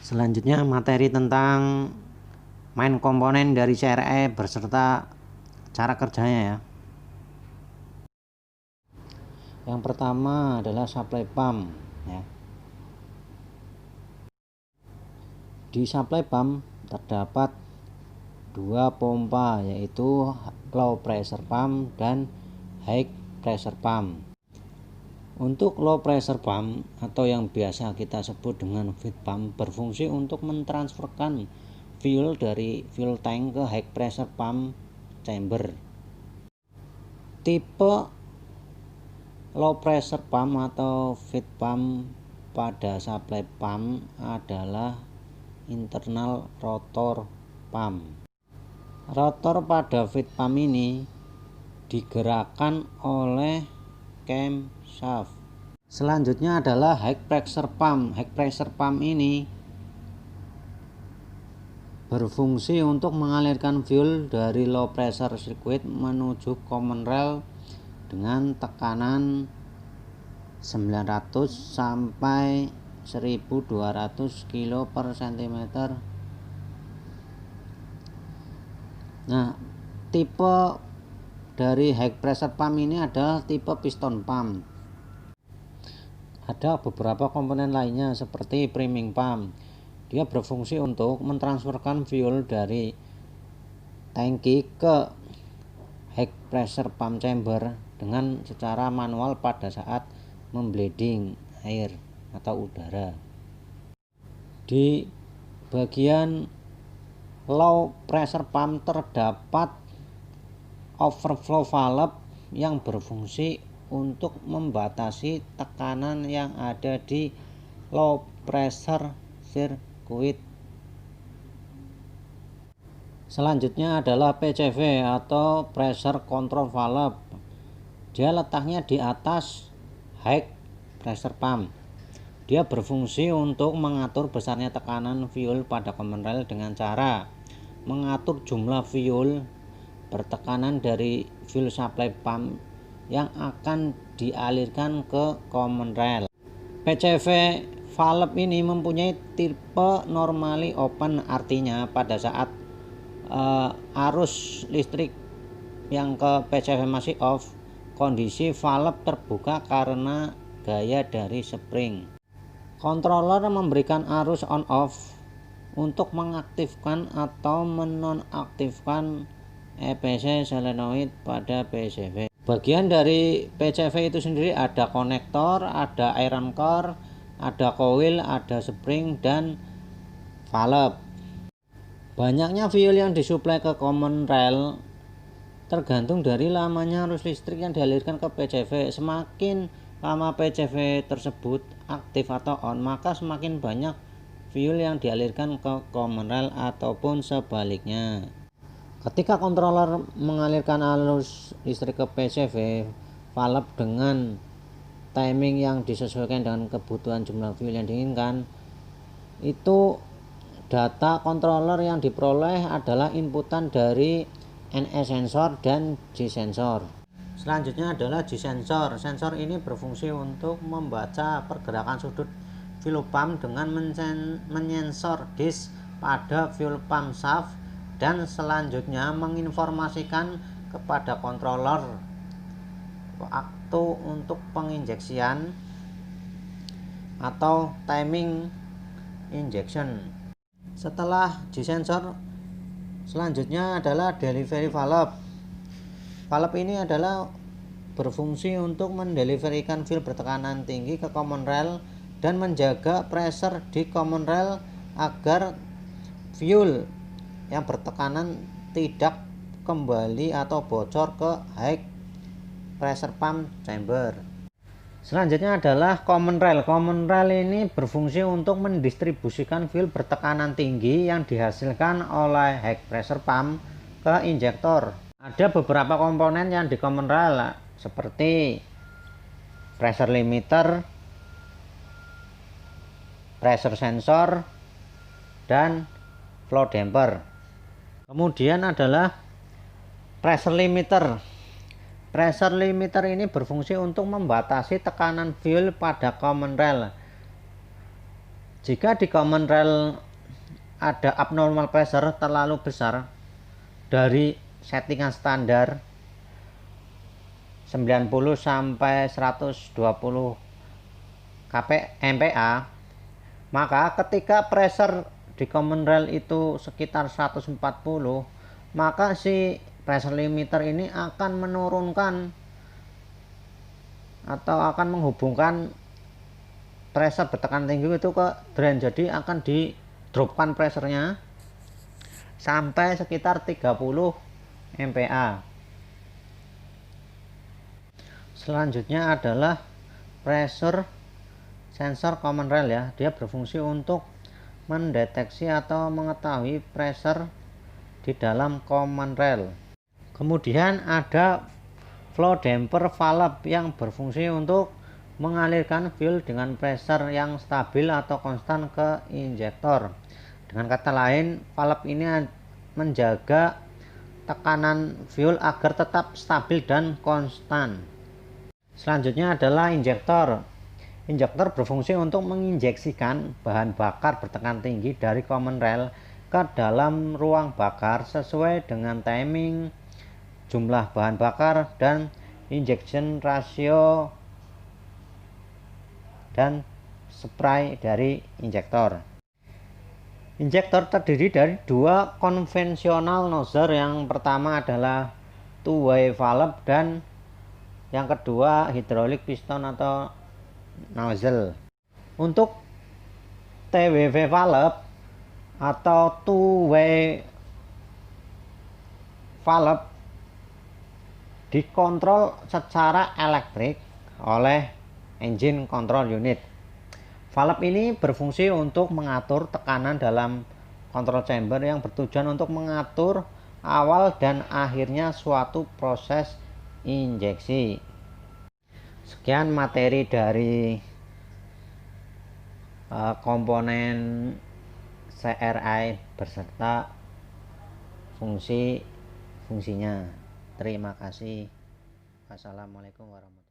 Selanjutnya materi tentang main komponen dari CRE beserta cara kerjanya ya. Yang pertama adalah supply pump ya. Di supply pump terdapat dua pompa, yaitu low pressure pump dan high pressure pump. Untuk low pressure pump atau yang biasa kita sebut dengan feed pump berfungsi untuk mentransferkan fuel dari fuel tank ke high pressure pump chamber. Tipe low pressure pump atau feed pump pada supply pump adalah internal rotor pump. Rotor pada feed pump ini digerakkan oleh camshaft. Selanjutnya adalah high pressure pump. High pressure pump ini berfungsi untuk mengalirkan fuel dari low pressure circuit menuju common rail dengan tekanan 900 sampai 1200 kilo per cm. Nah, tipe dari high pressure pump ini adalah tipe piston pump. Ada beberapa komponen lainnya seperti priming pump. Dia berfungsi untuk mentransferkan fuel dari tangki ke high pressure pump chamber dengan secara manual pada saat membleeding air atau udara. Di bagian low pressure pump terdapat overflow valve yang berfungsi untuk membatasi tekanan yang ada di low pressure circuit. Selanjutnya adalah PCV atau pressure control valve. Dia letaknya di atas high pressure pump. Dia berfungsi untuk mengatur besarnya tekanan fuel pada common rail dengan cara mengatur jumlah fuel bertekanan dari fuel supply pump yang akan dialirkan ke common rail. PCV valve ini mempunyai tipe normally open, artinya pada saat arus listrik yang ke PCV masih off, kondisi valve terbuka karena gaya dari spring. Controller memberikan arus on off untuk mengaktifkan atau menonaktifkan EPC solenoid pada PCV. Bagian dari PCV itu sendiri ada konektor, ada iron core, ada coil, ada spring, dan valve. Banyaknya fuel yang disuplai ke common rail tergantung dari lamanya arus listrik yang dialirkan ke PCV. Semakin lama PCV tersebut aktif atau on, maka semakin banyak fuel yang dialirkan ke common rail ataupun sebaliknya. Ketika controller mengalirkan arus listrik ke PCV valve dengan timing yang disesuaikan dengan kebutuhan jumlah fuel yang diinginkan, itu data controller yang diperoleh adalah inputan dari NE sensor dan G sensor. Selanjutnya adalah G sensor. Sensor ini berfungsi untuk membaca pergerakan sudut fuel pump dengan menyensor disk pada fuel pump shaft dan selanjutnya menginformasikan kepada controller waktu untuk penginjeksian atau timing injection. Setelah G sensor, selanjutnya adalah delivery valve. Valve ini adalah berfungsi untuk mendeliverikan fuel bertekanan tinggi ke common rail dan menjaga pressure di common rail agar fuel yang bertekanan tidak kembali atau bocor ke high pressure pump chamber. Selanjutnya adalah common rail. Common rail ini berfungsi untuk mendistribusikan fuel bertekanan tinggi yang dihasilkan oleh high pressure pump ke injektor. Ada beberapa komponen yang di common rail seperti pressure limiter, pressure sensor, dan flow damper. Kemudian adalah pressure limiter. Pressure limiter ini berfungsi untuk membatasi tekanan fuel pada common rail. Jika di common rail ada abnormal pressure terlalu besar dari settingan standar 90 sampai 120 MPa, maka ketika pressure di common rail itu sekitar 140, maka si pressure limiter ini akan menurunkan atau akan menghubungkan pressure bertekan tinggi itu ke drain. Jadi akan di dropkan pressernya sampai sekitar 30 MPa. Selanjutnya adalah pressure sensor common rail ya. Dia berfungsi untuk mendeteksi atau mengetahui pressure di dalam common rail. Kemudian ada flow damper valve yang berfungsi untuk mengalirkan fuel dengan pressure yang stabil atau konstan ke injektor. Dengan kata lain, valve ini menjaga tekanan fuel agar tetap stabil dan konstan. Selanjutnya adalah injektor. Injektor berfungsi untuk menginjeksikan bahan bakar bertekan tinggi dari common rail ke dalam ruang bakar sesuai dengan timing, jumlah bahan bakar, dan injection ratio dan spray dari injektor. Injektor terdiri dari dua konvensional nozzle. Yang pertama adalah two-way valve dan yang kedua hydraulic piston atau nozzle. Untuk TWV valve atau two-way valve dikontrol secara elektrik oleh engine control unit. Valve ini berfungsi untuk mengatur tekanan dalam control chamber yang bertujuan untuk mengatur awal dan akhirnya suatu proses injeksi. Sekian materi dari komponen CRI beserta fungsinya. Terima kasih. Wassalamualaikum warahmatullahi wabarakatuh.